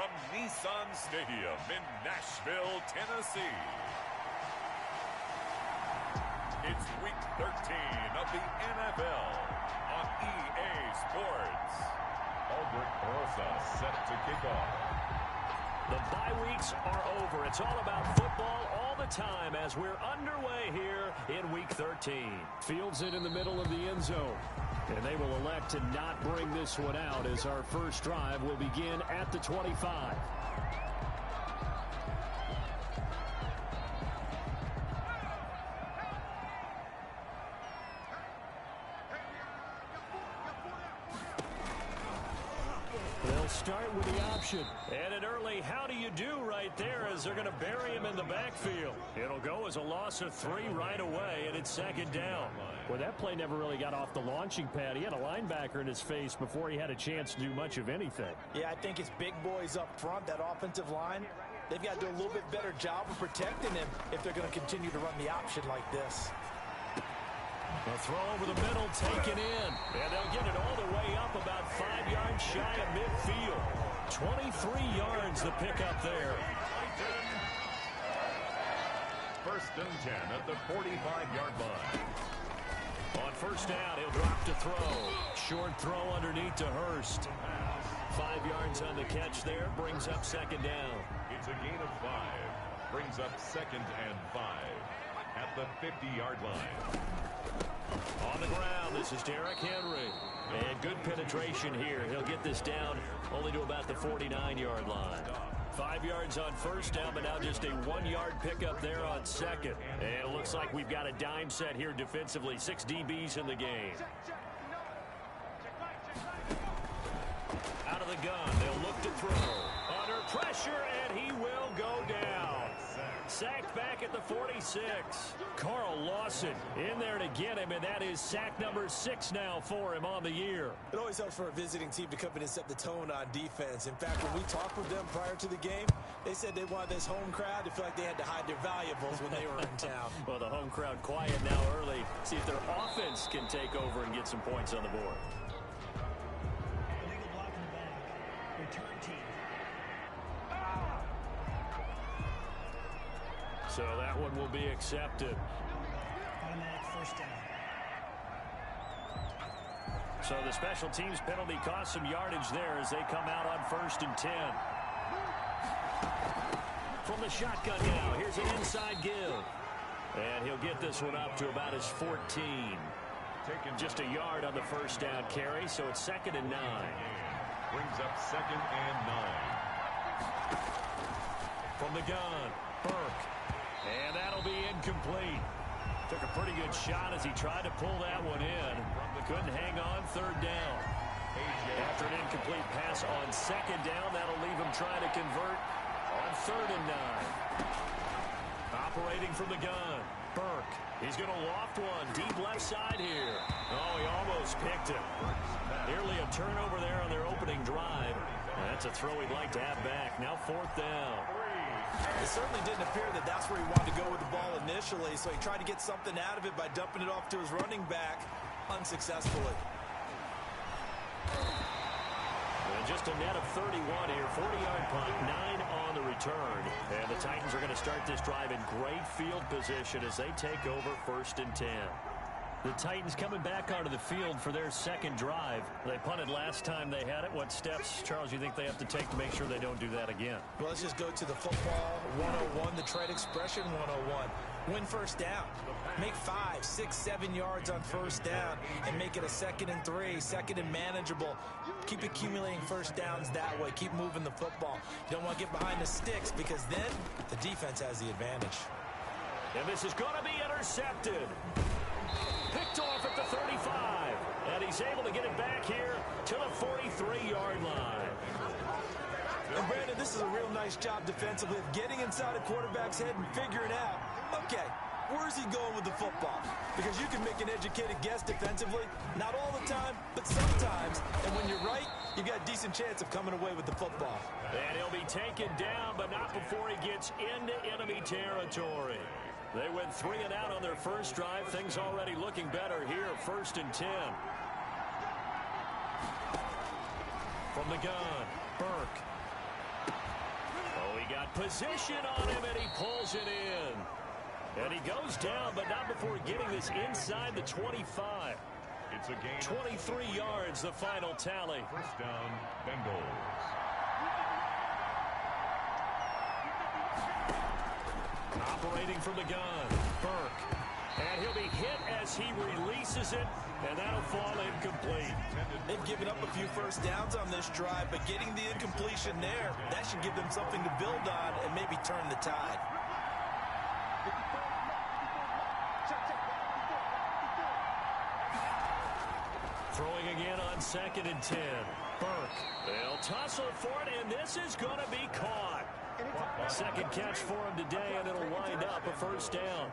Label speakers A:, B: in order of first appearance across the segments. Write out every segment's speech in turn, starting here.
A: from Nissan Stadium in Nashville, Tennessee. It's Week 13 of the NFL on EA Sports. Albert Rosa set to kick off.
B: The bye weeks are over. It's all about football all the time as we're underway here in Week 13.
C: Fields it in the middle of the end zone. And they will elect to not bring this one out as our first drive will begin at the 25. They'll start with the option.
B: And an early how do you do right there as they're going to bury him in the backfield. It'll go as a loss of 3 right away, and it's second down.
C: Well, that play never really got off the launching pad. He had a linebacker in his face before he had a chance to do much of anything.
D: Yeah, I think it's big boys up front, that offensive line. They've got to do a little bit better job of protecting him if they're going to continue to run the option like this.
B: A throw over the middle, taken in. And they'll get it all the way up about 5 yards shy of midfield. 23 yards the pickup there.
A: First and 10 at the 45-yard line.
B: On first down, he'll drop to throw. Short throw underneath to Hurst. 5 yards on the catch there, brings up second down.
A: It's a gain of 5. Brings up second and 5 at the 50-yard line.
B: On the ground, this is Derrick Henry. And good penetration here. He'll get this down only to about the 49-yard line. 5 yards on first down, but now just a 1-yard pickup there on second. And it looks like we've got a dime set here defensively. 6 DBs in the game. Out of the gun, they'll look to throw. Under pressure, and he will go down. Sacked back at the 46. Carl Lawson in there to get him, and that is sack number 6 now for him on the year.
D: It always helps for a visiting team to come in and set the tone on defense. In fact, when we talked with them prior to the game, they said they wanted this home crowd to feel like they had to hide their valuables when they were in town.
B: Well, the home crowd quiet now early. See if their offense can take over and get some points on the board.
E: Illegal block in the back. Return team.
B: So that one will be accepted.
E: Automatic first down.
B: So the special teams penalty cost some yardage there as they come out on first and 10. From the shotgun now, here's an inside give. And he'll get this one up to about his 14. Just a yard on the first down carry, so it's second and 9.
A: Brings up second and 9.
B: From the gun, Burke. And that'll be incomplete. Took a pretty good shot as he tried to pull that one in. Couldn't hang on third down. After an incomplete pass on second down, that'll leave him trying to convert on third and 9. Operating from the gun, Burke. He's going to loft one deep left side here. Oh, he almost picked it. Nearly a turnover there on their opening drive. That's a throw he'd like to have back. Now fourth down.
D: It certainly didn't appear that that's where he wanted to go with the ball initially, so he tried to get something out of it by dumping it off to his running back unsuccessfully.
B: And just a net of 31 here, 40-yard punt, 9 on the return. And the Titans are going to start this drive in great field position as they take over first and 10. The Titans coming back onto the field for their second drive. They punted last time they had it. What steps, Charles, you think they have to take to make sure they don't do that again?
D: Well, let's just go to the football 101, the trade expression 101. Win first down. Make 5, 6, 7 yards on first down and make it a second and 3, second and manageable. Keep accumulating first downs that way. Keep moving the football. You don't want to get behind the sticks because then the defense has the advantage.
B: And this is going to be intercepted. Picked off at the 35. And he's able to get it back here to the 43-yard line.
D: And Brandon, this is a real nice job defensively of getting inside a quarterback's head and figuring out, okay, where's he going with the football? Because you can make an educated guess defensively, not all the time, but sometimes. And when you're right, you got a decent chance of coming away with the football.
B: And he'll be taken down, but not before he gets into enemy territory. They went 3 and out on their first drive. Things already looking better here. First and 10. From the gun, Burke.
C: got position on him, and he pulls it in. And he goes down, but not before getting this inside the 25.
A: It's a gain.
C: 23 yards, the final tally.
A: First down, Bengals.
C: Operating from the gun, Burke. And he'll be hit as he releases it, and that'll fall incomplete.
D: They've given up a few first downs on this drive, but getting the incompletion there, that should give them something to build on and maybe turn the tide.
C: Throwing again on 2nd and 10. Burke. They'll tussle for it, and this is going to be caught. Second catch for him today, and it'll wind up a first down.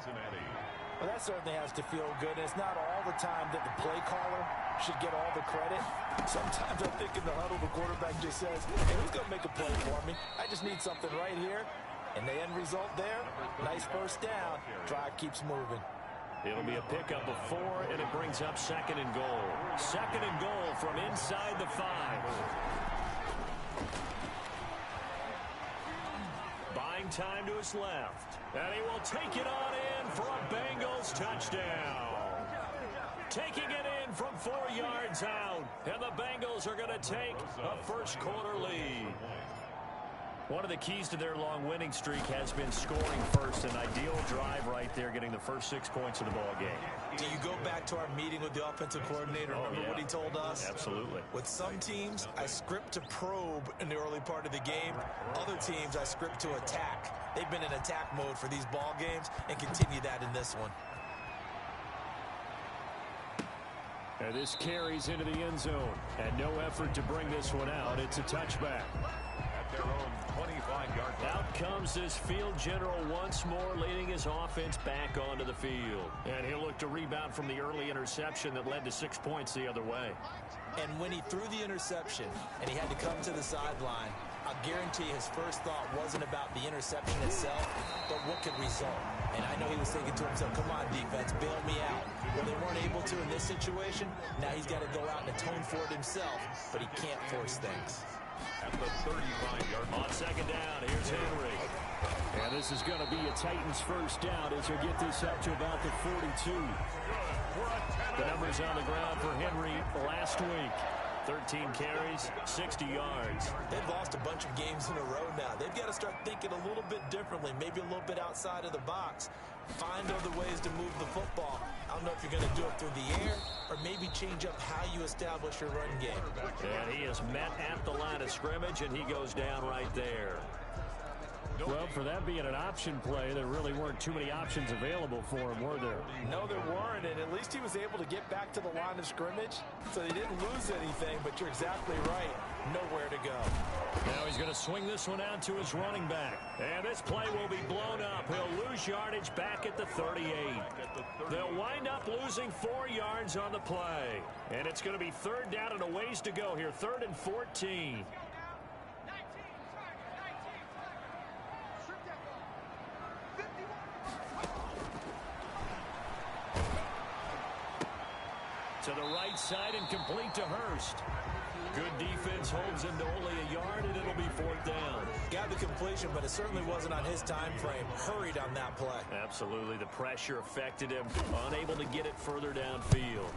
D: Well, that certainly has to feel good. It's not all the time that the play caller should get all the credit. Sometimes I think in the huddle, the quarterback just says, hey, who's going to make a play for me? I just need something right here. And the end result there, nice first down. Drive keeps moving.
C: It'll be a pickup of 4, and it brings up 2nd and goal. 2nd and goal from inside the 5. Buying time to his left. And he will take it on in for a Bengals touchdown. Taking it in from 4 yards out. And the Bengals are going to take a first quarter lead. One of the keys to their long winning streak has been scoring first. An ideal drive right there, getting the first 6 points of the ball game.
D: Do you go back to our meeting with the offensive coordinator? Remember what he told us?
C: Absolutely.
D: With some teams, I script to probe in the early part of the game. Other teams, I script to attack. They've been in attack mode for these ball games and continue that in this one.
C: And this carries into the end zone. And no effort to bring this one out. It's a touchback.
A: At their own 25-yard line.
C: Out comes this field general once more, leading his offense back onto the field. And he'll look to rebound from the early interception that led to 6 points the other way.
D: And when he threw the interception and he had to come to the sideline, I'll guarantee his first thought wasn't about the interception itself, but what could result. And I know he was thinking to himself, come on, defense, bail me out. Well, they weren't able to in this situation. Now he's got to go out and atone for it himself, but he can't force things.
A: At the 35-yard line.
C: On 2nd down, here's Henry. And this is going to be a Titans first down as he'll get this up to about the 42. The numbers on the ground for Henry last week. 13 carries, 60 yards.
D: They've lost a bunch of games in a row now. They've got to start thinking a little bit differently, maybe a little bit outside of the box. Find other ways to move the football. I don't know if you're going to do it through the air or maybe change up how you establish your run game.
C: And he is met at the line of scrimmage, and he goes down right there. Well, for that being an option play, there really weren't too many options available for him, were there?
D: No, there weren't, and at least he was able to get back to the line of scrimmage, so they didn't lose anything, but you're exactly right. Nowhere to go.
C: Now he's going to swing this one out to his running back. And this play will be blown up. He'll lose yardage back at the 38. They'll wind up losing 4 yards on the play. And it's going to be 3rd down and a ways to go here. 3rd and 14. To the right side and complete to Hurst. Good defense holds him to only a yard, and it'll be 4th down.
D: Got the completion, but it certainly wasn't on his time frame. Hurried on that play.
C: Absolutely. The pressure affected him. Unable to get it further downfield.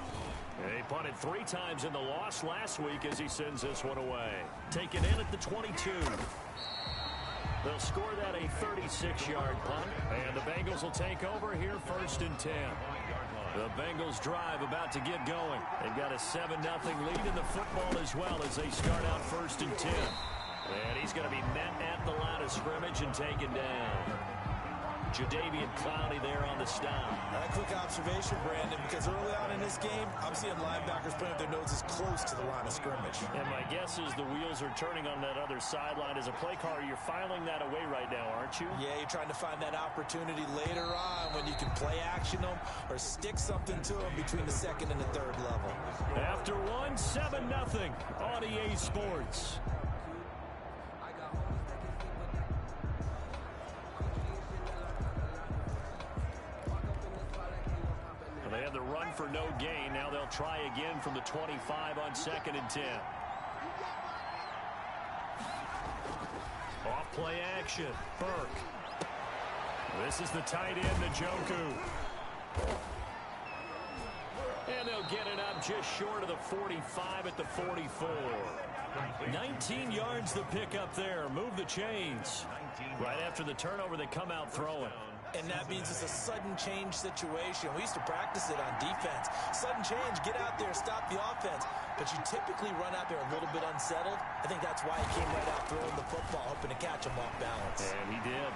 C: He punted 3 times in the loss last week as he sends this one away. Taken in at the 22. They'll score that a 36-yard punt, and the Bengals will take over here 1st and 10. The Bengals drive about to get going. They've got a 7-0 lead in the football as well as they start out 1st and 10. And he's going to be met at the line of scrimmage and taken down. Jadeveon Clowney there on the stop.
D: A quick observation, Brandon, because early on in this game, I'm seeing linebackers putting their noses close to the line of scrimmage.
C: And my guess is the wheels are turning on that other sideline. As a play caller, you're filing that away right now, aren't you?
D: Yeah, you're trying to find that opportunity later on when you can play action them or stick something to them between the 2nd and the 3rd level.
C: After one, 7-0 on EA Sports. They had the run for no gain. Now they'll try again from the 25 on 2nd and 10. Off Play action. Burke. This is the tight end, Njoku. And they'll get it up just short of the 45 at the 44. 19 yards the pick up there. Move the chains. Right after the turnover, they come out throwing.
D: And that means it's a sudden change situation. We used to practice it on defense. Sudden change, get out there, stop the offense. But you typically run out there a little bit unsettled. I think that's why he came right out throwing the football, hoping to catch him off balance.
C: And he did.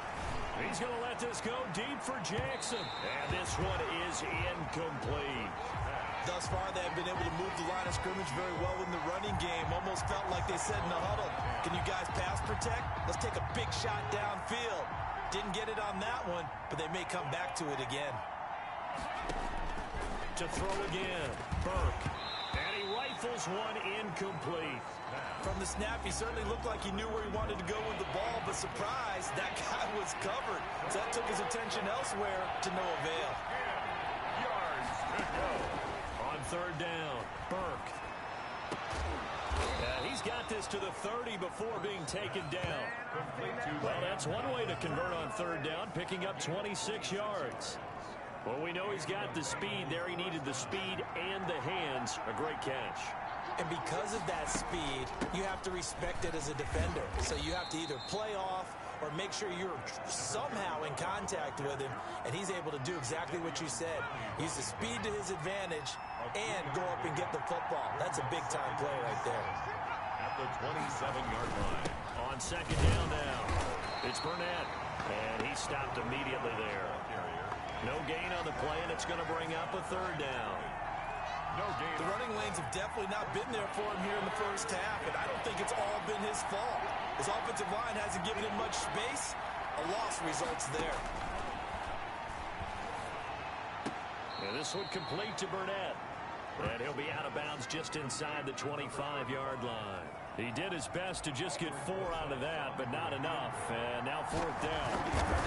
C: He's going to let this go deep for Jackson. And this one is incomplete.
D: Thus far, they have been able to move the line of scrimmage very well in the running game. Almost felt like they said in the huddle, can you guys pass protect? Let's take a big shot downfield. Didn't get it on that one, but they may come back to it again.
C: To throw again, Burke. And he rifles one incomplete.
D: From the snap, he certainly looked like he knew where he wanted to go with the ball, but surprise, that guy was covered. So that took his attention elsewhere to no avail.
A: Yards to go.
C: On third down, Burke. He's got this to the 30 before being taken down. Well, that's one way to convert on third down, picking up 26 yards. Well, we know he's got the speed there. He needed the speed and the hands. A great catch.
D: And because of that speed, you have to respect it as a defender. So you have to either play off or make sure you're somehow in contact with him, and he's able to do exactly what you said. Use the speed to his advantage and go up and get the football. That's a big-time play right there.
A: At the 27-yard line.
C: On second down now, it's Burnett, and he stopped immediately there. No gain on the play, and it's going to bring up a third down.
A: No gain.
D: The running lanes have definitely not been there for him here in the first half, and I don't think it's all been his fault. His offensive line hasn't given him much space. A loss results there.
C: And this one complete to Burnett. And he'll be out of bounds just inside the 25-yard line. He did his best to just get 4 out of that, but not enough. And now fourth down.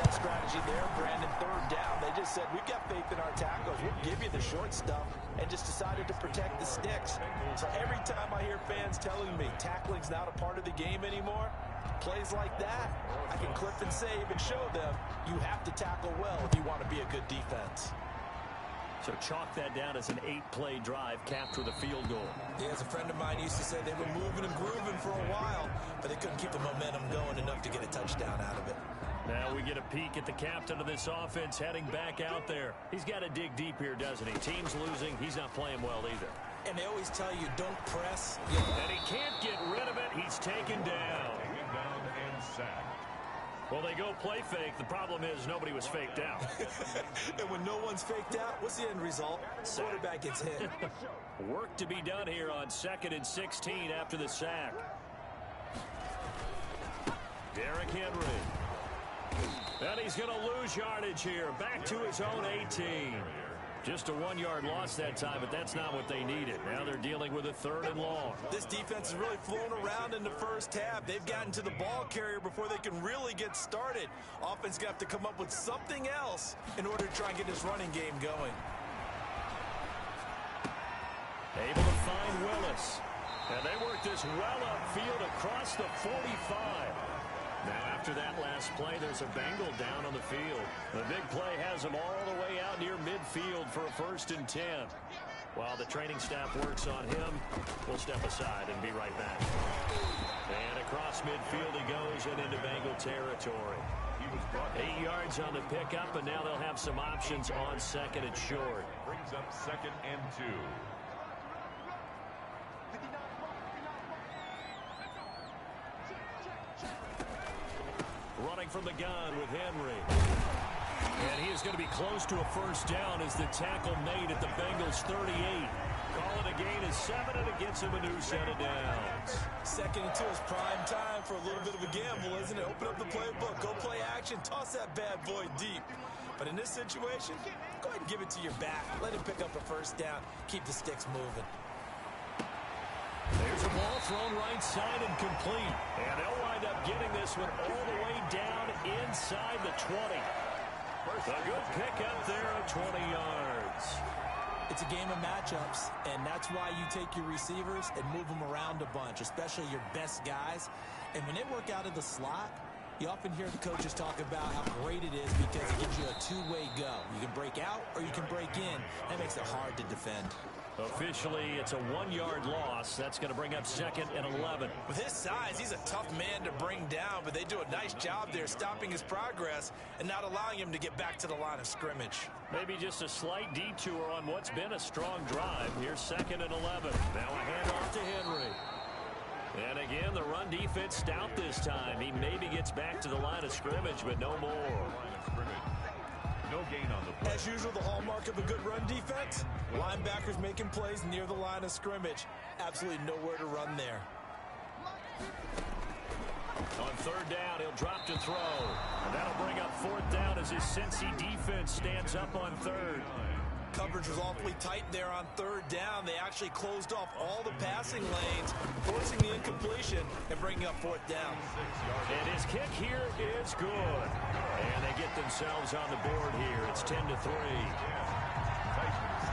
D: That strategy there, Brandon, third down. They just said, we've got faith in our tackles. We'll give you the short stuff, and just decided to protect the sticks. So every time I hear fans telling me tackling's not a part of the game anymore, plays like that, I can clip and save and show them you have to tackle well if you want to be a good defense.
C: So chalk that down as an 8-play drive capped with a field goal.
D: Yeah, as a friend of mine used to say, they were moving and grooving for a while, but they couldn't keep the momentum going enough to get a touchdown out of it.
C: Now we get a peek at the captain of this offense heading back out there. He's got to dig deep here, doesn't he? Team's losing. He's not playing well either.
D: And they always tell you, don't press.
C: And he can't get rid of it. He's taken down.
A: Taken down and sacked.
C: Well, they go play fake. The problem is nobody was faked out.
D: And when no one's faked out, what's the end result? Quarterback gets hit.
C: Work to be done here on 2nd and 16 after the sack. Derrick Henry. And he's going to lose yardage here. Back to his own 18. Just a 1-yard loss that time, but that's not what they needed. Now they're dealing with a 3rd and long.
D: This defense has really flown around in the first half. They've gotten to the ball carrier before they can really get started. Offense going to have to come up with something else in order to try and get this running game going.
C: Able to find Willis. And they work this well upfield across the 45. Now, after that last play, there's a Bengal down on the field. The big play has them all the way out near midfield for a 1st and 10. While the training staff works on him, we'll step aside and be right back. And across midfield he goes and into Bengal territory. 8 yards on the pickup, and now they'll have some options on 2nd and short.
A: Brings up 2nd and 2.
C: Running from the gun with Henry. And he is going to be close to a 1st down as the tackle made at the Bengals 38. Call it a gain of 7, and it gets him a new set of downs.
D: 2nd and 2 is prime time for a little bit of a gamble, isn't it? Open up the playbook, go play action, toss that bad boy deep. But in this situation, go ahead and give it to your back. Let him pick up a 1st down. Keep the sticks moving.
C: There's a ball thrown right side and complete. And they'll wind up getting this one all the way down inside the 20. A good pickup there at 20 yards.
D: It's a game of matchups, and that's why you take your receivers and move them around a bunch, especially your best guys. And when they work out of the slot, You often hear the coaches talk about how great it is because it gives you a two-way go. You can break out or you can break in. That makes it hard to defend.
C: Officially, it's a 1-yard loss. That's going to bring up 2nd and 11.
D: With his size, he's a tough man to bring down, but they do a nice job there stopping his progress and not allowing him to get back to the line of scrimmage.
C: Maybe just a slight detour on what's been a strong drive. Here's 2nd and 11. Now a handoff to Henry. And again, the run defense stout this time. He maybe gets back to the line of scrimmage, but no more.
A: No gain on the play.
D: As usual, the hallmark of a good run defense, linebackers making plays near the line of scrimmage. Absolutely nowhere to run there.
C: On 3rd down, he'll drop to throw. And that'll bring up 4th down as his Cincy defense stands up on 3rd.
D: Coverage was awfully tight there on 3rd down. They actually closed off all the passing lanes, forcing the incompletion and bringing up 4th down.
C: And his kick here is good. And they get themselves on the board here. It's 10-3.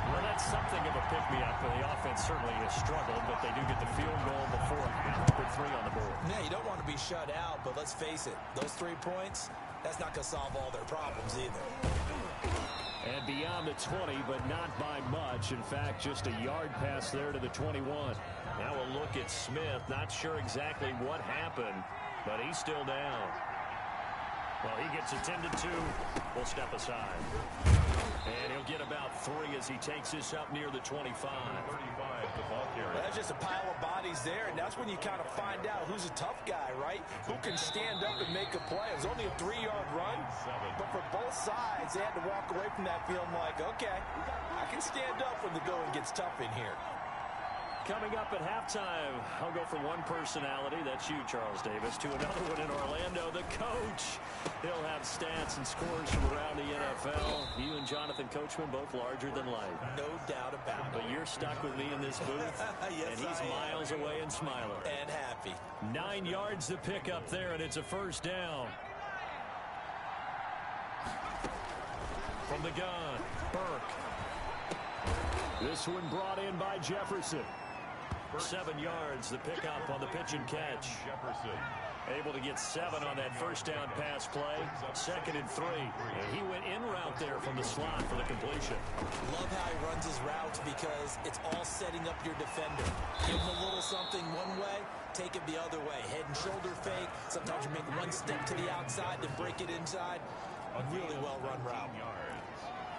C: Well, that's something of a pick-me-up. The offense certainly has struggled, but they do get the field goal before half. Put 3 on the board.
D: Yeah, you don't want to be shut out, but let's face it, those 3 points, that's not going to solve all their problems either.
C: And beyond the 20, but not by much. In fact, just a yard pass there to the 21. Now we'll look at Smith. Not sure exactly what happened, but he's still down. Well, he gets attended to. We'll step aside. And he'll get about 3 as he takes this up near the 25.
A: 35, the ball carrier.
D: Well, that's just a pile of bodies there, and that's when you kind of find out who's a tough guy, right? Who can stand up and make a play. It was only a 3-yard run, but for both sides, they had to walk away from that feeling like, okay, I can stand up when the going gets tough in here.
C: Coming up at halftime, I'll go from one personality, that's you, Charles Davis, to another one in Orlando, the coach. He'll have stats and scores from around the NFL. You and Jonathan Coachman, both larger than life.
D: No doubt about it.
C: But you're stuck with me in this booth,
D: Yes,
C: and he's miles away and smiling.
D: And happy.
C: 9 yards to pick up there, and it's a 1st down. From the gun, Burke. This one brought in by Jefferson. 7 yards, the pickup on the pitch and catch.
A: Jefferson.
C: Able to get 7 on that 1st down pass play. 2nd and 3. And he went in route there from the slot for the completion.
D: Love how he runs his routes because it's all setting up your defender. Give him a little something one way, take it the other way. Head and shoulder fake. Sometimes you make one step to the outside, then break it inside. A really well-run route.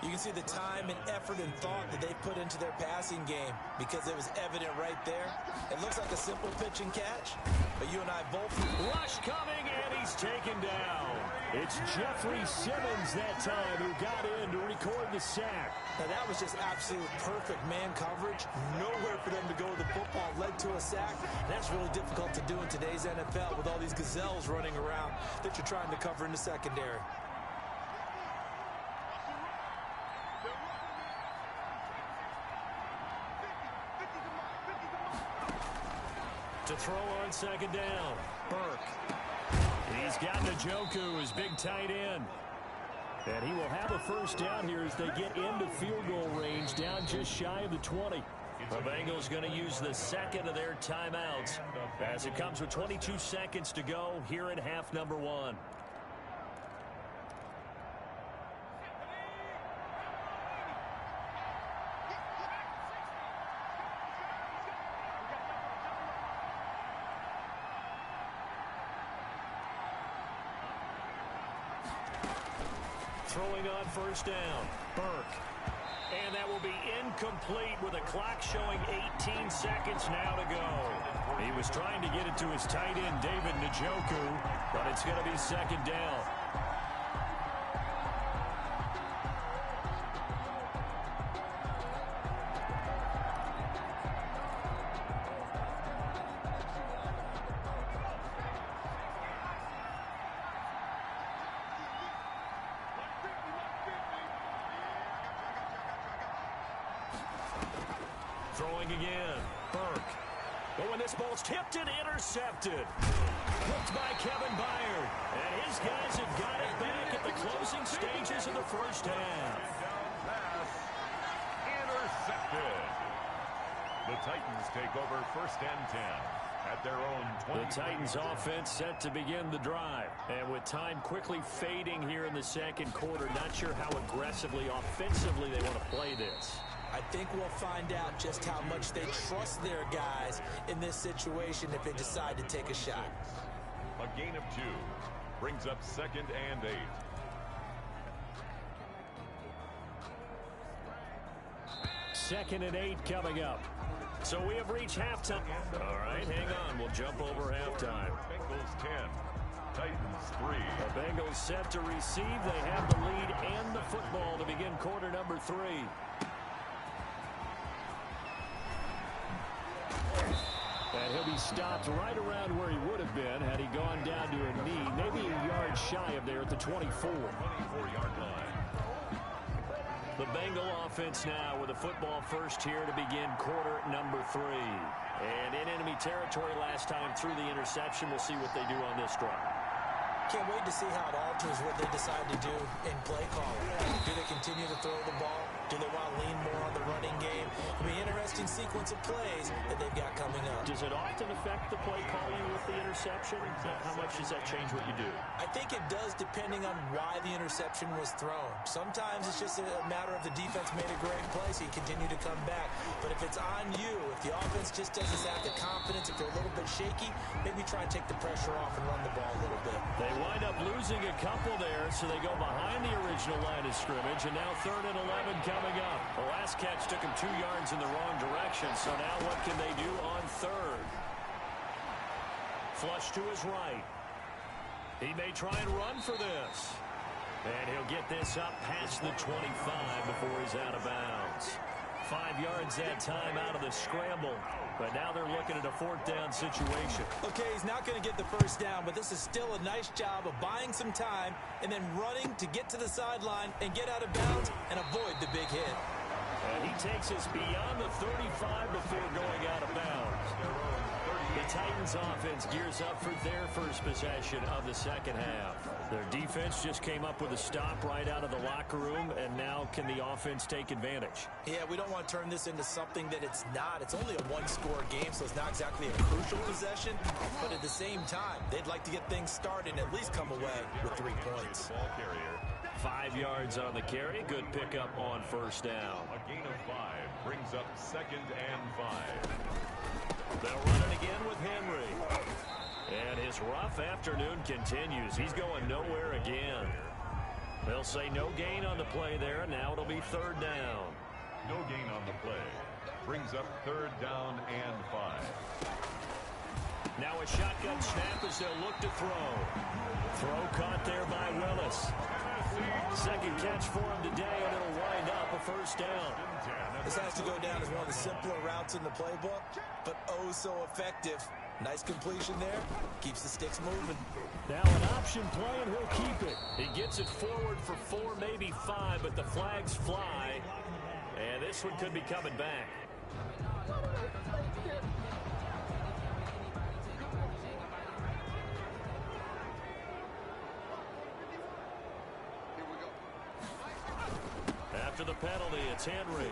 D: You can see the time and effort and thought that they put into their passing game because it was evident right there. It looks like a simple pitch and catch, but you and I both...
C: Rush coming, and he's taken down. It's Jeffrey Simmons that time who got in to record the sack.
D: Now, that was just absolute perfect man coverage. Nowhere for them to go with the football. Led to a sack. That's really difficult to do in today's NFL with all these gazelles running around that you're trying to cover in the secondary.
C: To throw on 2nd down, Burke. He's got Njoku, his big tight end. And he will have a 1st down here as they get into field goal range, down just shy of the 20. The Bengals going to use the 2nd of their timeouts as it comes with 22 seconds to go here in half number 1. Throwing on 1st down, Burke. And that will be incomplete with a clock showing 18 seconds now to go. He was trying to get it to his tight end, David Njoku, but it's going to be 2nd down. Throwing again, Burke. But when this ball's tipped and intercepted. Hooked by Kevin Byard. And his guys have got it back at the closing stages of the 1st half.
A: Pass intercepted. The Titans take over 1st and 10. At their own 20.
C: The Titans offense set to begin the drive. And with time quickly fading here in the second quarter, not sure how aggressively, offensively they want to play this.
D: I think we'll find out just how much they trust their guys in this situation if they decide to take a shot.
A: A gain of 2 brings up 2nd and 8.
C: Second and 8 coming up. So we have reached halftime. All right, hang on. We'll jump over halftime.
A: Bengals 10, Titans 3.
C: The Bengals set to receive. They have the lead and the football to begin quarter number 3. And he'll be stopped right around where he would have been had he gone down to a knee, maybe a yard shy of there at the 24.
A: 24-yard line.
C: The Bengal offense now with a football first here to begin quarter number 3. And in enemy territory last time through the interception. We'll see what they do on this drive.
D: Can't wait to see how it alters what they decide to do in play calling. Do they continue to throw the ball? Do they want to lean more on the running game? It'll be an interesting sequence of plays that they've got coming up.
C: Does it often affect the play calling with the interception? How much does that change what you do?
D: I think it does depending on why the interception was thrown. Sometimes it's just a matter of the defense made a great play, so you continue to come back. But if it's on you, if the offense just doesn't have the confidence, if they're a little bit shaky, maybe try and take the pressure off and run the ball a little bit.
C: They wind up losing a couple there, so they go behind the original line of scrimmage, and now 3rd and 11 coming up. The last catch took him 2 yards in the wrong direction, so now what can they do on 3rd? Flush to his right. He may try and run for this. And he'll get this up past the 25 before he's out of bounds. 5 yards that time out of the scramble. But now they're looking at a 4th down situation.
D: Okay, he's not going to get the first down, but this is still a nice job of buying some time and then running to get to the sideline and get out of bounds and avoid the big hit.
C: And he takes us beyond the 35 before going out of bounds. The Titans offense gears up for their first possession of the second half. Their defense just came up with a stop right out of the locker room, and now can the offense take advantage?
D: Yeah, we don't want to turn this into something that it's not. It's only a one-score game, so it's not exactly a crucial possession. But at the same time, they'd like to get things started and at least come away with 3 points.
A: Ball carrier.
C: 5 yards on the carry. Good pickup on first down.
A: A gain of 5 brings up 2nd and 5.
C: They'll run it again with Henry. And his rough afternoon continues. He's going nowhere again. They'll say no gain on the play there. Now it'll be 3rd down.
A: No gain on the play. Brings up 3rd down and 5.
C: Now a shotgun snap as they'll look to throw. Throw caught there by Willis. Second catch for him today, and it'll wind up a first down.
D: This has to go down as one of the simpler routes in the playbook, but oh so effective. Nice completion there. Keeps the sticks moving.
C: Now an option play, and he'll keep it. He gets it forward for 4, maybe 5, but the flags fly. And this one could be coming back. After the penalty, it's Henry.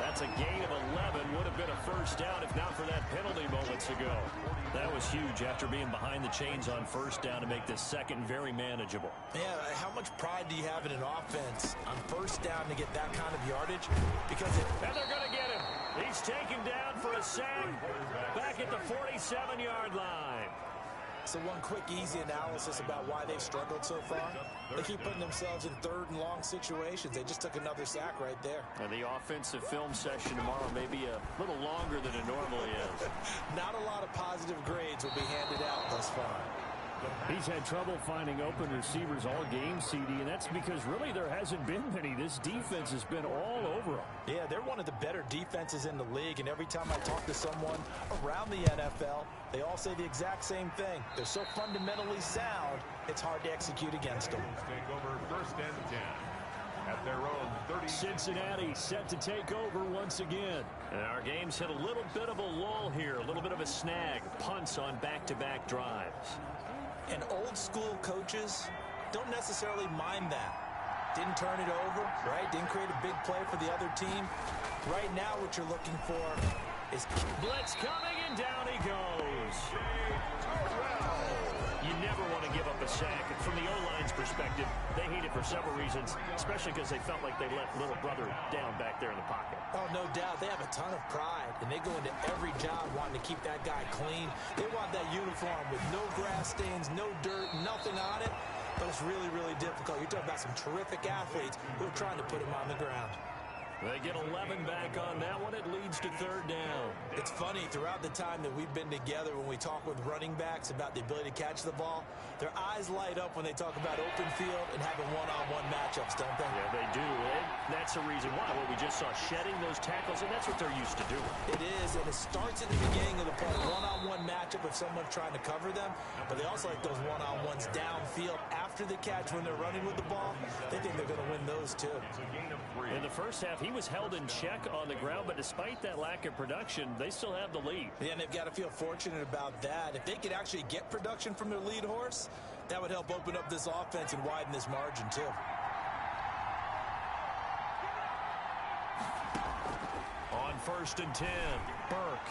C: That's a gain of 11. Would have been a first down if not for that penalty moments ago. That was huge after being behind the chains on first down to make this second very manageable.
D: Yeah, how much pride do you have in an offense on first down to get that kind of yardage? Because
C: and they're going to get him. He's taken down for a sack back at the 47-yard line.
D: So one quick, easy analysis about why they've struggled so far. They keep putting themselves in 3rd and long situations. They just took another sack right there.
C: And the offensive film session tomorrow may be a little longer than it normally is.
D: Not a lot of positive grades will be handed out thus far.
C: He's had trouble finding open receivers all game, CD, and that's because really there hasn't been many. This defense has been all over them.
D: Yeah, they're one of the better defenses in the league, and every time I talk to someone around the NFL, they all say the exact same thing. They're so fundamentally sound, it's hard to execute against them.
A: Take over 1st and 10 at their own 30.
C: Cincinnati set to take over once again. And our game's hit a little bit of a lull here, a little bit of a snag. Punts on back-to-back drives.
D: And old-school coaches don't necessarily mind that. Didn't turn it over, right? Didn't create a big play for the other team. Right now, what you're looking for
C: Blitz coming, and down he goes. You never want to give up a sack. From the O-line's perspective, they hate it for several reasons, especially because they felt like they let little brother down back there in the pocket.
D: Oh, no doubt. They have a ton of pride, and they go into every job wanting to keep that guy clean. They want that uniform with no grass stains, no dirt, nothing on it. But it's really, really difficult. You're talking about some terrific athletes who are trying to put him on the ground.
C: They get 11 back on that one. It leads to third down.
D: It's funny, throughout the time that we've been together, when we talk with running backs about the ability to catch the ball, their eyes light up when they talk about open field and having one-on-one matchups, don't they?
C: Yeah, they do. And that's the reason why. Well, we just saw shedding those tackles, and that's what they're used to doing.
D: It is, and it starts at the beginning of the play. One-on-one matchup if someone's trying to cover them, but they also like those one-on-ones downfield after the catch when they're running with the ball. They think they're going to win those, too.
C: In the first half, he was held in check on the ground, but despite that lack of production, they still have the lead.
D: Yeah, and they've got to feel fortunate about that. If they could actually get production from their lead horse, that would help open up this offense and widen this margin, too.
C: On 1st and 10, Burke.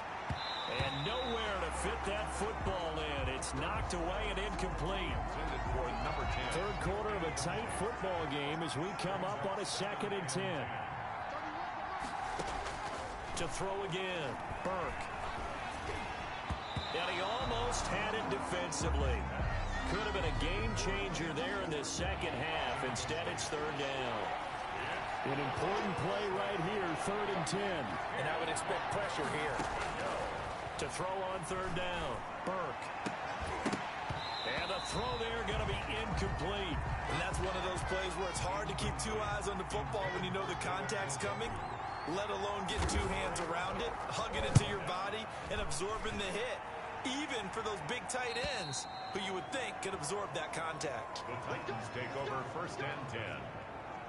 C: And nowhere to fit that football in. It's knocked away and incomplete.
A: For number 10.
C: Third quarter of a tight football game as we come up on a 2nd and 10. To throw again, Burke. And he almost had it defensively. Could have been a game changer there in the second half. Instead, it's third down. An important play right here, 3rd and 10.
D: And I would expect pressure here.
C: To throw on third down, Burke. And the throw there going to be incomplete.
D: And that's one of those plays where it's hard to keep two eyes on the football when you know the contact's coming, let alone getting two hands around it, hugging it to your body, and absorbing the hit. Even for those big tight ends who you would think could absorb that contact.
A: The Titans take over 1st and 10.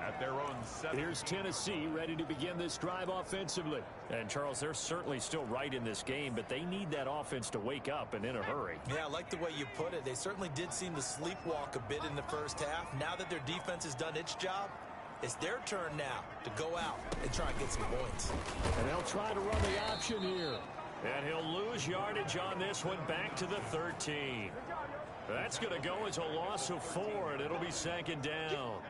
A: At their own 7.
C: Here's Tennessee ready to begin this drive offensively. And, Charles, they're certainly still right in this game, but they need that offense to wake up and in a hurry.
D: Yeah, I like the way you put it. They certainly did seem to sleepwalk a bit in the first half. Now that their defense has done its job, it's their turn now to go out and try and get some points.
C: And they'll try to run the option here. And he'll lose yardage on this one back to the 13. That's going to go as a loss of 4, and it'll be 2nd down.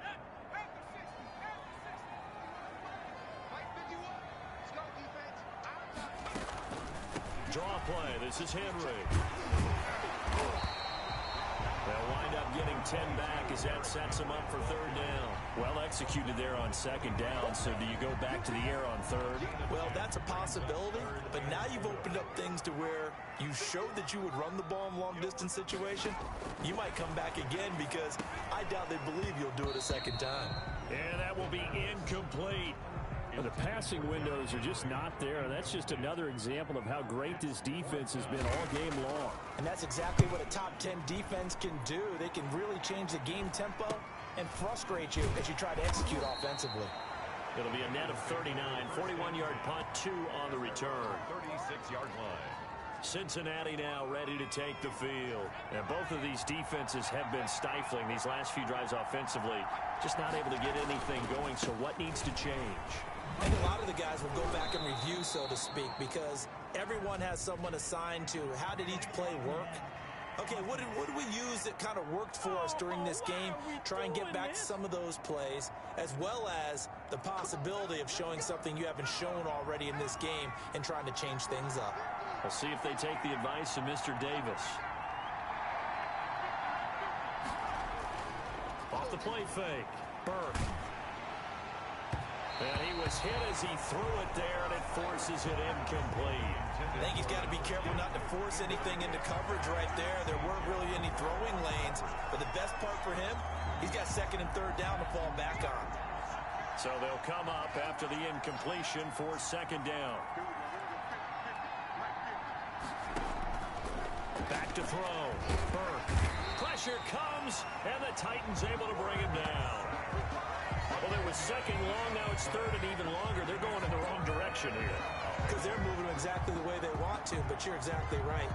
C: Draw play. This is Henry. They'll wind up getting 10 back as that sets them up for third down. Well executed there on 2nd down, so do you go back to the air on 3rd?
D: Well, that's a possibility, but now you've opened up things to where you showed that you would run the ball in long-distance situation. You might come back again because I doubt they believe you'll do it a 2nd time.
C: And that will be incomplete. The passing windows are just not there. That's just another example of how great this defense has been all game long.
D: And that's exactly what a top 10 defense can do. They can really change the game tempo and frustrate you as you try to execute offensively.
C: It'll be a net of 39, 41-yard punt, 2 on the return.
A: 36-yard line.
C: Cincinnati now ready to take the field. And both of these defenses have been stifling these last few drives offensively. Just not able to get anything going, so what needs to change?
D: I think a lot of the guys will go back and review, so to speak, because everyone has someone assigned to how did each play work. Okay, what did we use that kind of worked for us during this game? Try and get back to some of those plays, as well as the possibility of showing something you haven't shown already in this game and trying to change things up.
C: We'll see if they take the advice of Mr. Davis. Off the play fake, Burke. And he was hit as he threw it there, and it forces it incomplete.
D: I think he's got to be careful not to force anything into coverage right there. There weren't really any throwing lanes, but the best part for him, he's got 2nd and 3rd down to fall back on.
C: So they'll come up after the incompletion for 2nd down. Back to throw. Burke. Pressure comes, and the Titans able to bring him down. Well, there was 2nd long, now it's 3rd and even longer. They're going in the wrong direction here.
D: Because they're moving exactly the way they want to, but you're exactly right.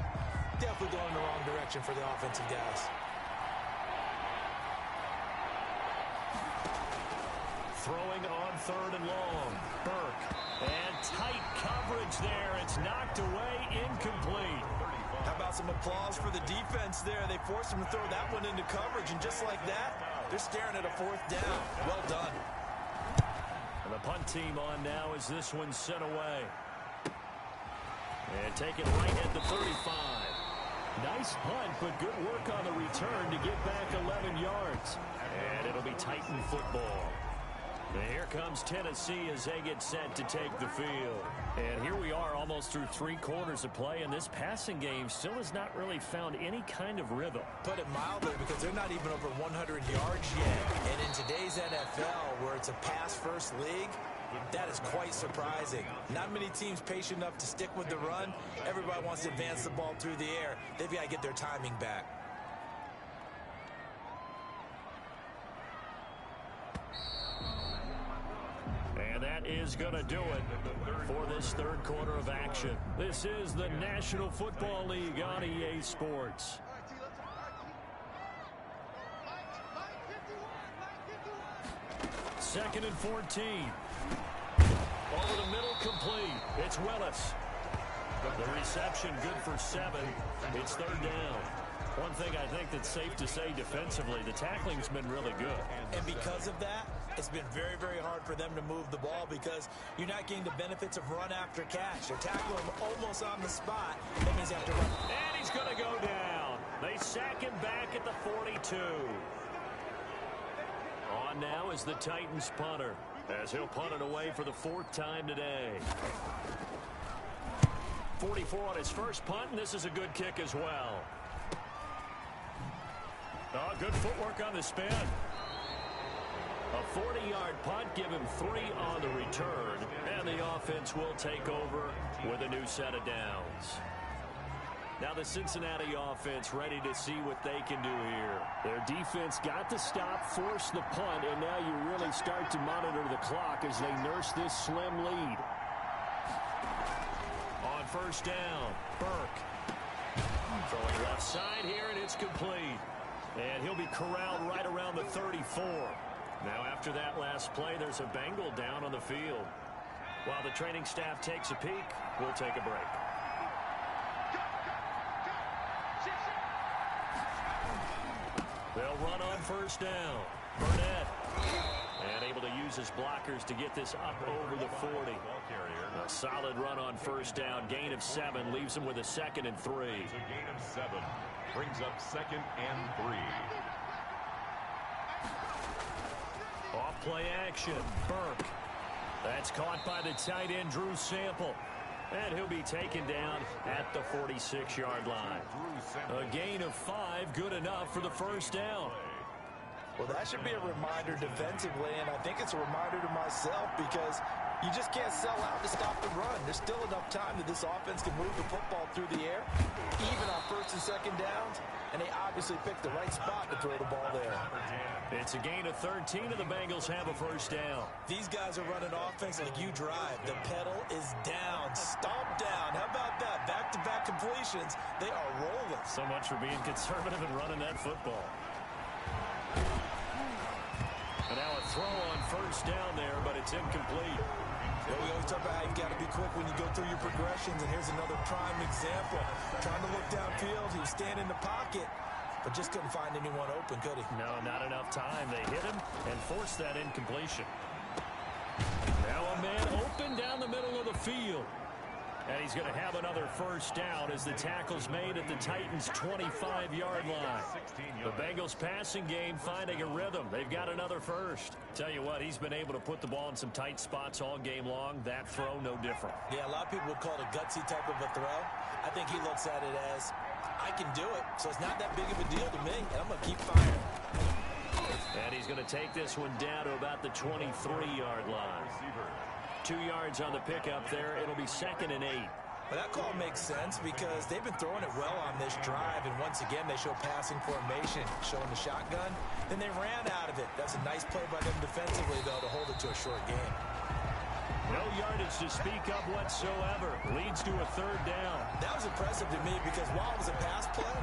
D: Definitely going in the wrong direction for the offensive guys.
C: Throwing on 3rd and long. Burke. And tight coverage there. It's knocked away, incomplete.
D: How about some applause for the defense there? They forced him to throw that one into coverage, and just like that, they're staring at a 4th down. Well done.
C: And the punt team on now as this one's sent away. And take it right at the 35. Nice punt, but good work on the return to get back 11 yards. And it'll be Titan football. And here comes Tennessee as they get set to take the field. And here we are almost through 3 quarters of play, and this passing game still has not really found any kind of rhythm.
D: Put it mildly, because they're not even over 100 yards yet. And in today's NFL, where it's a pass-first league, that is quite surprising. Not many teams patient enough to stick with the run. Everybody wants to advance the ball through the air. They've got to get their timing back.
C: And that is going to do it for this 3rd quarter of action. This is the National Football League on EA Sports. Second and 14. Over the middle, complete. It's Willis. The reception good for 7. It's 3rd down. One thing I think that's safe to say defensively, the tackling's been really good.
D: And because of that, it's been very, very hard for them to move the ball because you're not getting the benefits of run after catch. They're tackling him almost on the spot. That means you have to run.
C: And he's going to go down. They sack him back at the 42. On now is the Titans punter, as he'll punt it away for the 4th time today. 44 on his first punt, and this is a good kick as well. Oh, good footwork on the spin. A 40-yard punt, give him 3 on the return, and the offense will take over with a new set of downs. Now the Cincinnati offense ready to see what they can do here. Their defense got the stop, forced the punt, and now you really start to monitor the clock as they nurse this slim lead. On 1st down, Burke. Throwing left side here, and it's complete. And he'll be corralled right around the 34. Now after that last play, there's a Bengal down on the field. While the training staff takes a peek, we'll take a break. They'll run on 1st down. Burnett. And able to use his blockers to get this up over the 40. A solid run on 1st down. Gain of 7 leaves him with a 2nd and 3.
A: It's a gain of 7. Brings up 2nd and 3.
C: Off play action. Burke. That's caught by the tight end, Drew Sample. And he'll be taken down at the 46-yard line. A gain of 5, good enough for the 1st down.
D: Well, that should be a reminder defensively, and I think it's a reminder to myself because you just can't sell out to stop the run. There's still enough time that this offense can move the football through the air, even on 1st and 2nd downs, and they obviously picked the right spot to throw the ball there.
C: It's a gain of 13, and the Bengals have a 1st down.
D: These guys are running offense like you drive. The pedal is down, stomp down. How about that? Back-to-back completions. They are rolling.
C: So much for being conservative and running that football. And now a throw on 1st down there, but it's incomplete.
D: Well, we always talk about how you got to be quick when you go through your progressions, and here's another prime example. Trying to look downfield, he was standing in the pocket, but just couldn't find anyone open, could he?
C: No, not enough time. They hit him and forced that incompletion. Now a man open down the middle of the field. And he's going to have another 1st down as the tackle's made at the Titans' 25-yard line. The Bengals passing game finding a rhythm. They've got another 1st. Tell you what, he's been able to put the ball in some tight spots all game long. That throw, no different.
D: Yeah, a lot of people would call it a gutsy type of a throw. I think he looks at it as, I can do it, so it's not that big of a deal to me, and I'm going to keep firing.
C: And he's going to take this one down to about the 23-yard line. 2 yards on the pickup there. It'll be 2nd and 8.
D: Well, that call makes sense because they've been throwing it well on this drive, and once again, they show passing formation, showing the shotgun. Then they ran out of it. That's a nice play by them defensively, though, to hold it to a short game.
C: No yardage to speak of whatsoever. Leads to a 3rd down.
D: That was impressive to me because while it was a pass play,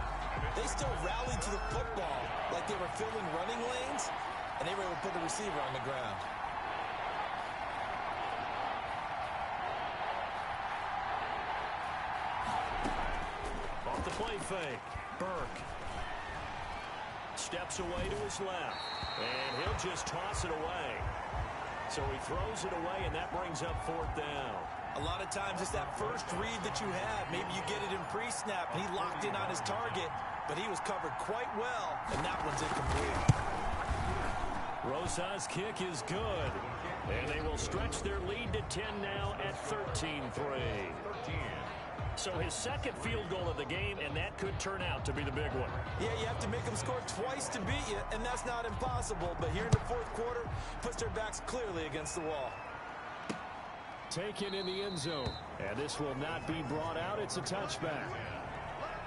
D: they still rallied to the football like they were filling running lanes, and they were able to put the receiver on the ground.
C: play fake. Burke steps away to his left, and he'll just toss it away. So he throws it away, and that brings up 4th down.
D: A lot of times it's that first read that you have. Maybe you get it in pre-snap, and he locked in on his target, but he was covered quite well, and that one's incomplete.
C: Rosa's kick is good, and they will stretch their lead to 10 now at 13-3. So his second field goal of the game, and that could turn out to be the big one.
D: Yeah, you have to make them score twice to beat you, and that's not impossible. But here in the 4th quarter, puts their backs clearly against the wall.
C: Taken in the end zone, and this will not be brought out. It's a touchback.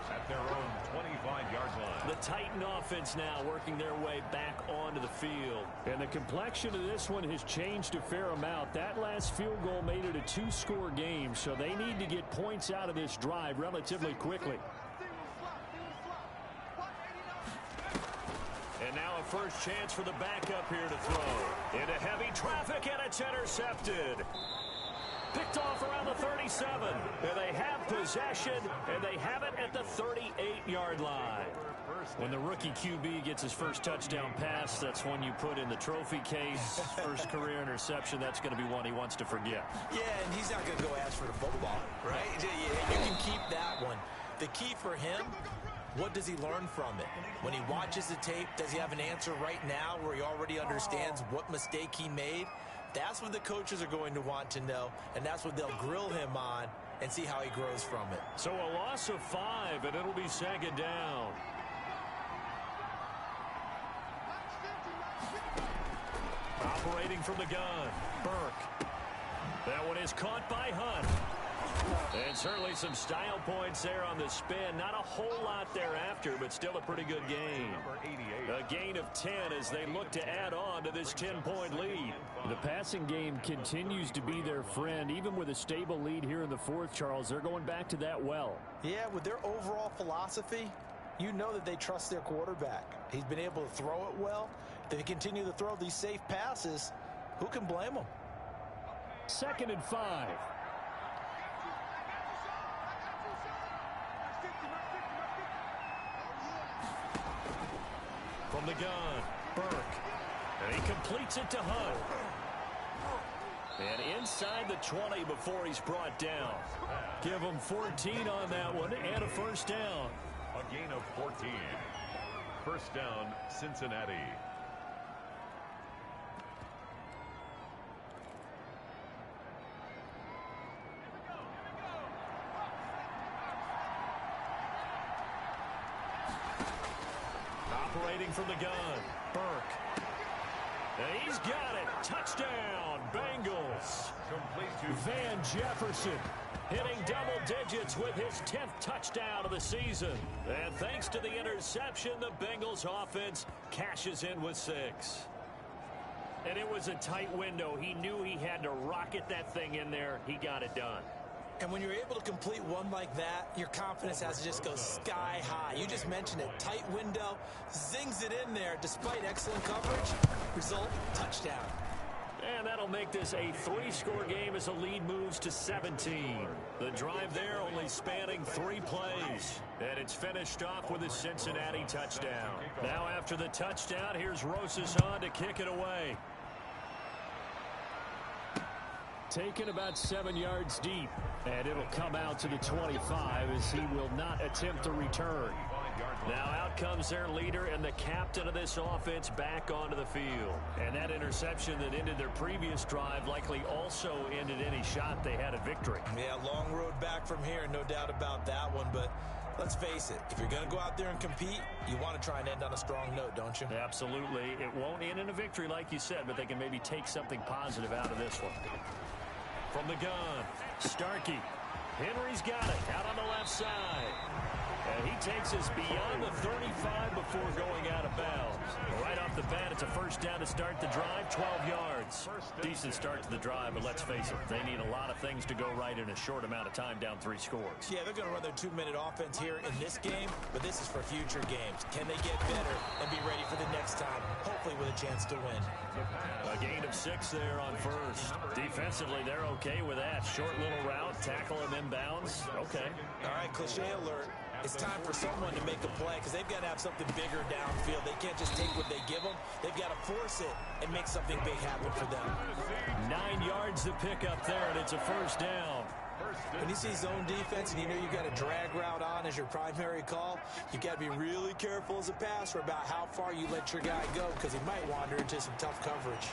A: At their own 25-yard line.
C: The Titan offense now working their way back onto the field. And the complexion of this one has changed a fair amount. That last field goal made it a 2-score game, so they need to get points out of this drive relatively quickly. And now a first chance for the backup here to throw. Into heavy traffic, and it's intercepted. Picked off around the 37. And they have possession, and they have it at the 38-yard line. When the rookie QB gets his first touchdown pass, that's one you put in the trophy case. First career interception, that's going to be one he wants to forget.
D: Yeah, and he's not going to go ask for the football, right? You can keep that one. The key for him, what does he learn from it? When he watches the tape, does he have an answer right now where he already understands what mistake he made? That's what the coaches are going to want to know, and that's what they'll grill him on and see how he grows from it.
C: So a loss of 5, and it'll be 2nd down. Operating from the gun, Burke. That one is caught by Hunt. And certainly some style points there on the spin. Not a whole lot thereafter, but still a pretty good game. A gain of 10 as they look to add on to this 10-point lead. The passing game continues to be their friend. Even with a stable lead here in the 4th, Charles, they're going back to that well.
D: Yeah, with their overall philosophy, you know that they trust their quarterback. He's been able to throw it well. If they continue to throw these safe passes, who can blame them?
C: 2nd and 5. From the gun, Burke. And he completes it to Hunt. And inside the 20 before he's brought down. Give him 14 on that one and a first down.
A: A gain of 14. First down, Cincinnati.
C: Operating from the gun, Burke. And he's got it. Touchdown, Bengals.
A: Complete to
C: Van Jefferson hitting double digits with his 10th touchdown of the season. And thanks to the interception, the Bengals offense cashes in with 6. And it was a tight window. He knew he had to rocket that thing in there. He got it done.
D: And when you're able to complete one like that, your confidence has to just go sky high. You just mentioned it. Tight window, zings it in there despite excellent coverage. Result, touchdown.
C: And that'll make this a 3-score game as the lead moves to 17. The drive there only spanning 3 plays. And it's finished off with a Cincinnati touchdown. Now after the touchdown, here's Rosas on to kick it away. Taken about 7 yards deep. And it'll come out to the 25 as he will not attempt to return. Now out comes their leader and the captain of this offense back onto the field. And that interception that ended their previous drive likely also ended any shot they had at victory.
D: Yeah, long road back from here, no doubt about that one. But let's face it, if you're going to go out there and compete, you want to try and end on a strong note, don't you?
C: Absolutely. It won't end in a victory like you said, but they can maybe take something positive out of this one. From the gun, Starkey. Henry's got it out on the left side. And he takes us beyond the 35 before going out of bounds. Right off the bat, it's a first down to start the drive, 12 yards. Decent start to the drive, but let's face it, they need a lot of things to go right in a short amount of time, down 3 scores.
D: Yeah, they're going to run their 2-minute offense here in this game, but this is for future games. Can they get better and be ready for the next time, hopefully with a chance to win?
C: A gain of 6 there on first. Defensively, they're okay with that. Short little route, tackle him inbounds. Okay.
D: All right, cliche alert. It's time for someone to make a play because they've got to have something bigger downfield. They can't just take what they give them. They've got to force it and make something big happen for them.
C: 9 yards to pick up there, and it's a first down.
D: When you see zone defense and you know you've got a drag route on as your primary call, you've got to be really careful as a passer about how far you let your guy go because he might wander into some tough coverage.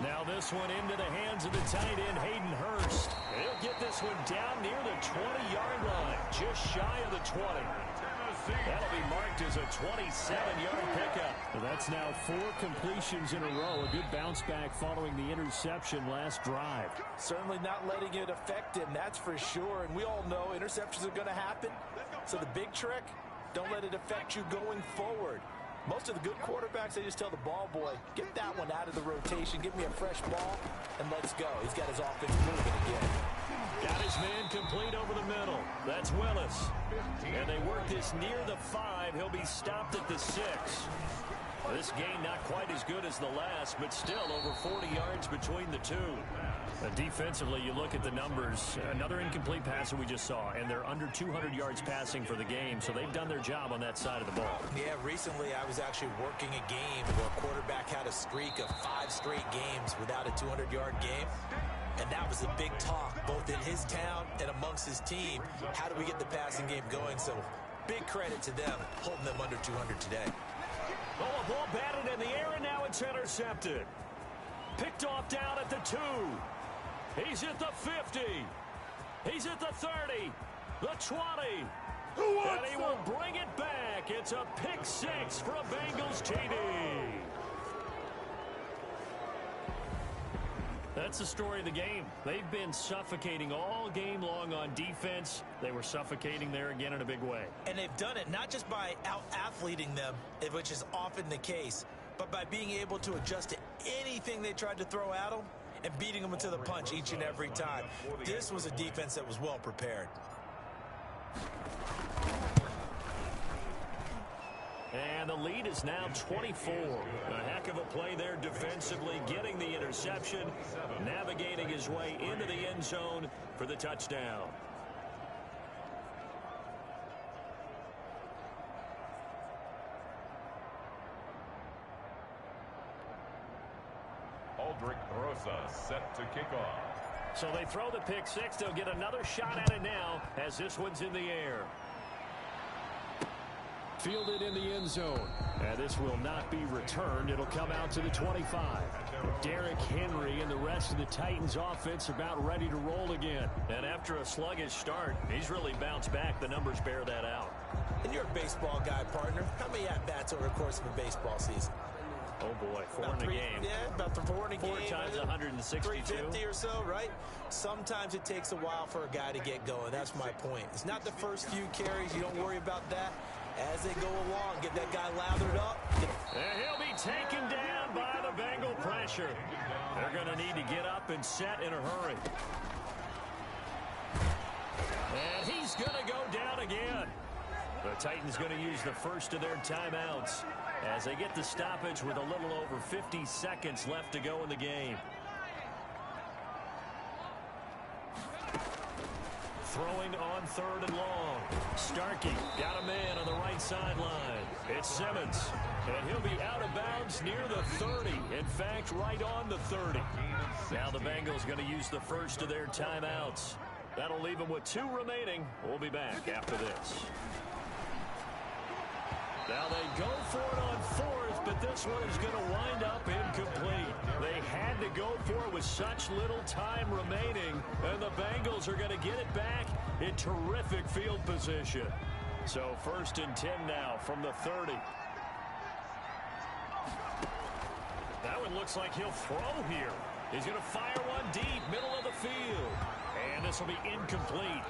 C: Now this one into the hands of the tight end, Hayden Hurst. He'll get this one down near the 20-yard line, just shy of the 20. That'll be marked as a 27-yard pickup. That's now 4 completions in a row. A good bounce back following the interception last drive.
D: Certainly not letting it affect him, that's for sure. And we all know interceptions are going to happen. So the big trick, don't let it affect you going forward. Most of the good quarterbacks, they just tell the ball boy, get that one out of the rotation, give me a fresh ball, and let's go. He's got his offense moving again.
C: Got his man complete over the middle. That's Willis. And they work this near the 5. He'll be stopped at the 6. This game not quite as good as the last, but still over 40 yards between the two. Defensively, you look at the numbers. Another incomplete pass that we just saw, and they're under 200 yards passing for the game, so they've done their job on that side of the ball.
D: Yeah, recently I was actually working a game where a quarterback had a streak of 5 straight games without a 200-yard game. And that was a big talk, both in his town and amongst his team. How do we get the passing game going? So big credit to them, holding them under 200 today.
C: Oh, a ball batted in the air, and now it's intercepted. Picked off down at the 2. He's at the 50. He's at the 30. The 20. And he will bring it back. It's a pick 6 for a Bengals TD. That's the story of the game. They've been suffocating all game long on defense. They were suffocating there again in a big way.
D: And they've done it not just by out-athleting them, which is often the case, but by being able to adjust to anything they tried to throw at them and beating them into the punch each and every time. This was a defense that was well prepared.
C: And the lead is now 24. A heck of a play there defensively, getting the interception, navigating his way into the end zone for the touchdown.
A: Aldrich Rosa set to kick off.
C: So they throw the pick 6. They'll get another shot at it now as this one's in the air. Fielded in the end zone. And this will not be returned. It'll come out to the 25. Derrick Henry and the rest of the Titans offense about ready to roll again. And after a sluggish start, he's really bounced back. The numbers bear that out.
D: And you're a baseball guy, partner. How many at-bats over the course of a baseball season?
C: Oh, boy, 4 in a game.
D: Yeah, about 4 in a game.
C: 4 times 162.
D: 350 or so, right? Sometimes it takes a while for a guy to get going. That's my point. It's not the first few carries. You don't worry about that. As they go along, get that guy lathered up.
C: And he'll be taken down by the Bengal pressure. They're going to need to get up and set in a hurry. And he's going to go down again. The Titans going to use the first of their timeouts as they get the stoppage with a little over 50 seconds left to go in the game. Throwing on 3rd and long. Starkey got a man on the right sideline. It's Simmons. And he'll be out of bounds near the 30. In fact, right on the 30. Now the Bengals going to use the first of their timeouts. That'll leave them with 2 remaining. We'll be back after this. Now they go for it on 4th, but this one is going to wind up incomplete. They had to go for it with such little time remaining, and the Bengals are going to get it back in terrific field position. So 1st and 10 now from the 30. That one looks like he'll throw here. He's going to fire one deep, middle of the field. And this will be incomplete.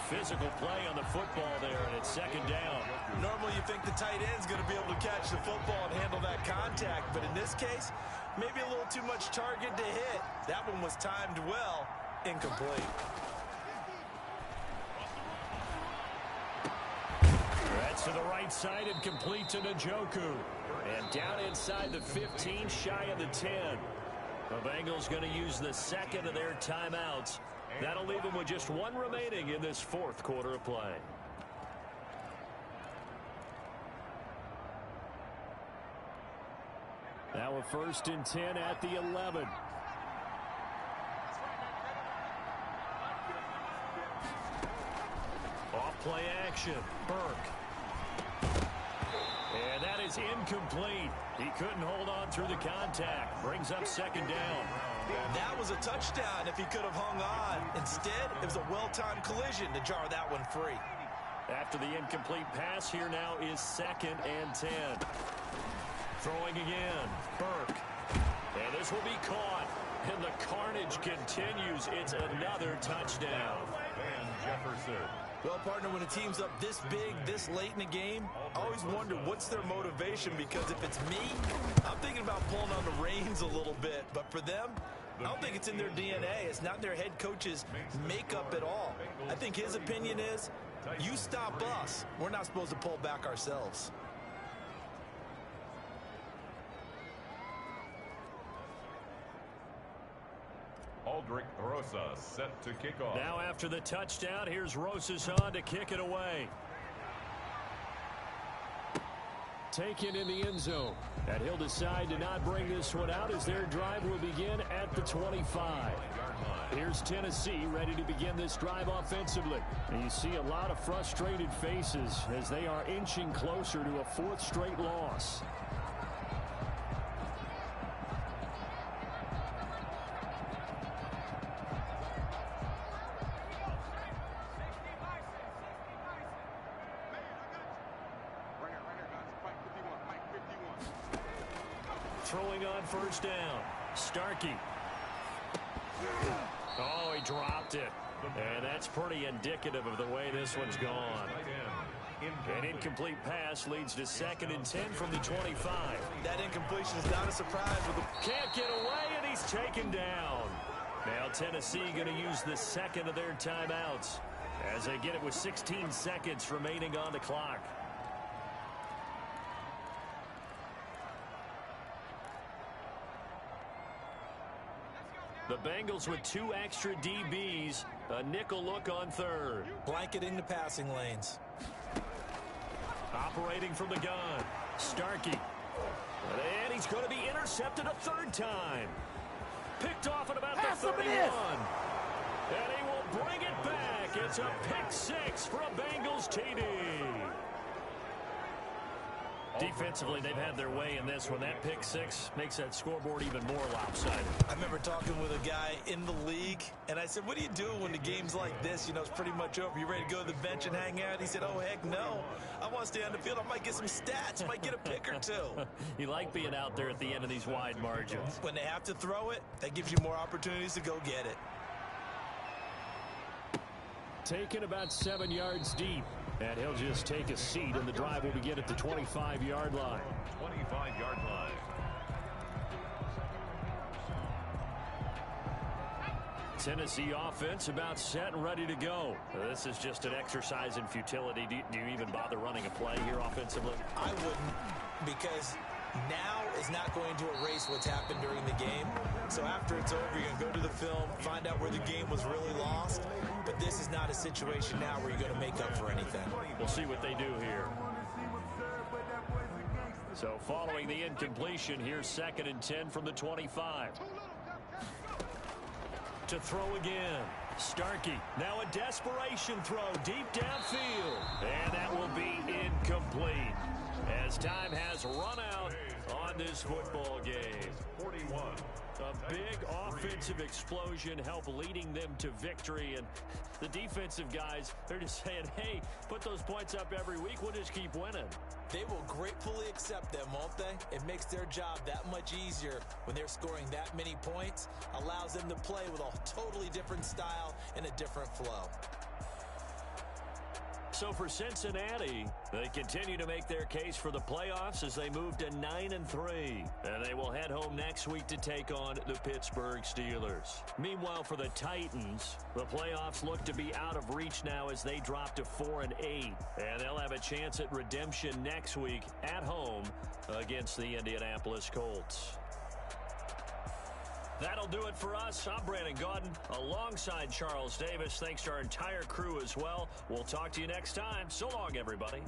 C: Physical play on the football there, and it's 2nd down.
D: Normally you think the tight end's going to be able to catch the football and handle that contact, but in this case, maybe a little too much target to hit. That one was timed well, incomplete.
C: That's to the right side and complete to Njoku. And down inside the 15, shy of the 10. The Bengals going to use the 2nd of their timeouts. That'll leave them with just 1 remaining in this 4th quarter of play. Now a 1st and 10 at the 11. Off play action. Burke. And that is incomplete. He couldn't hold on through the contact. Brings up 2nd down.
D: That was a touchdown if he could have hung on. Instead, it was a well-timed collision to jar that one free.
C: After the incomplete pass, here now is 2nd and 10. Throwing again. Burke. And this will be caught. And the carnage continues. It's another touchdown.
A: Van Jefferson.
D: Well, partner, when a team's up this big, this late in the game, I always wonder what's their motivation, because if it's me, I'm thinking about pulling on the reins a little bit. But for them, I don't think it's in their DNA. It's not their head coach's makeup at all. I think his opinion is, you stop us. We're not supposed to pull back ourselves.
A: Aldrick Rosas set to kick off.
C: Now after the touchdown, here's Rosas on to kick it away. Taken in the end zone. And he'll decide to not bring this one out as their drive will begin at the 25. Here's Tennessee ready to begin this drive offensively. And you see a lot of frustrated faces as they are inching closer to a 4th straight loss. Throwing on 1st down. Starkey. Oh, he dropped it. And that's pretty indicative of the way this one's gone. An incomplete pass leads to 2nd and 10 from the 25.
D: That incompletion is not a surprise.
C: Can't get away, and he's taken down. Now Tennessee going to use the 2nd of their timeouts as they get it with 16 seconds remaining on the clock. The Bengals with 2 extra DBs, a nickel look on 3rd.
D: Blanketing the passing lanes.
C: Operating from the gun, Starkey. And he's going to be intercepted a 3rd time. Picked off at about the 31. And he will bring it back. It's a pick 6 for a Bengals TD. Defensively, they've had their way in this one. That pick 6 makes that scoreboard even more lopsided.
D: I remember talking with a guy in the league, and I said, what do you do when the game's like this? You know, it's pretty much over. You ready to go to the bench and hang out? He said, oh, heck no. I want to stay on the field. I might get some stats. Might get a pick or 2.
C: You like being out there at the end of these wide margins.
D: When they have to throw it, that gives you more opportunities to go get it.
C: Taken about 7 yards deep. And he'll just take a seat, and the drive will begin at the 25-yard line.
A: 25-yard line.
C: Tennessee offense about set and ready to go. This is just an exercise in futility. Do you even bother running a play here offensively?
D: I wouldn't, because now is not going to erase what's happened during the game. So after it's over, you're going to go to the film, find out where the game was really lost. But this is not a situation now where you're going to make up for anything.
C: We'll see what they do here. So following the incompletion, here's 2nd and 10 from the 25. To throw again. Starkey. Now a desperation throw deep downfield. And that will be incomplete as time has run out on this football game.
A: 41.
C: A big offensive explosion helped leading them to victory. And the defensive guys, they're just saying, hey, put those points up every week. We'll just keep winning.
D: They will gratefully accept them, won't they? It makes their job that much easier when they're scoring that many points. Allows them to play with a totally different style and a different flow.
C: So for Cincinnati, they continue to make their case for the playoffs as they move to 9-3. And they will head home next week to take on the Pittsburgh Steelers. Meanwhile, for the Titans, the playoffs look to be out of reach now as they drop to 4-8. And they'll have a chance at redemption next week at home against the Indianapolis Colts. That'll do it for us. I'm Brandon Gaudin alongside Charles Davis. Thanks to our entire crew as well. We'll talk to you next time. So long, everybody.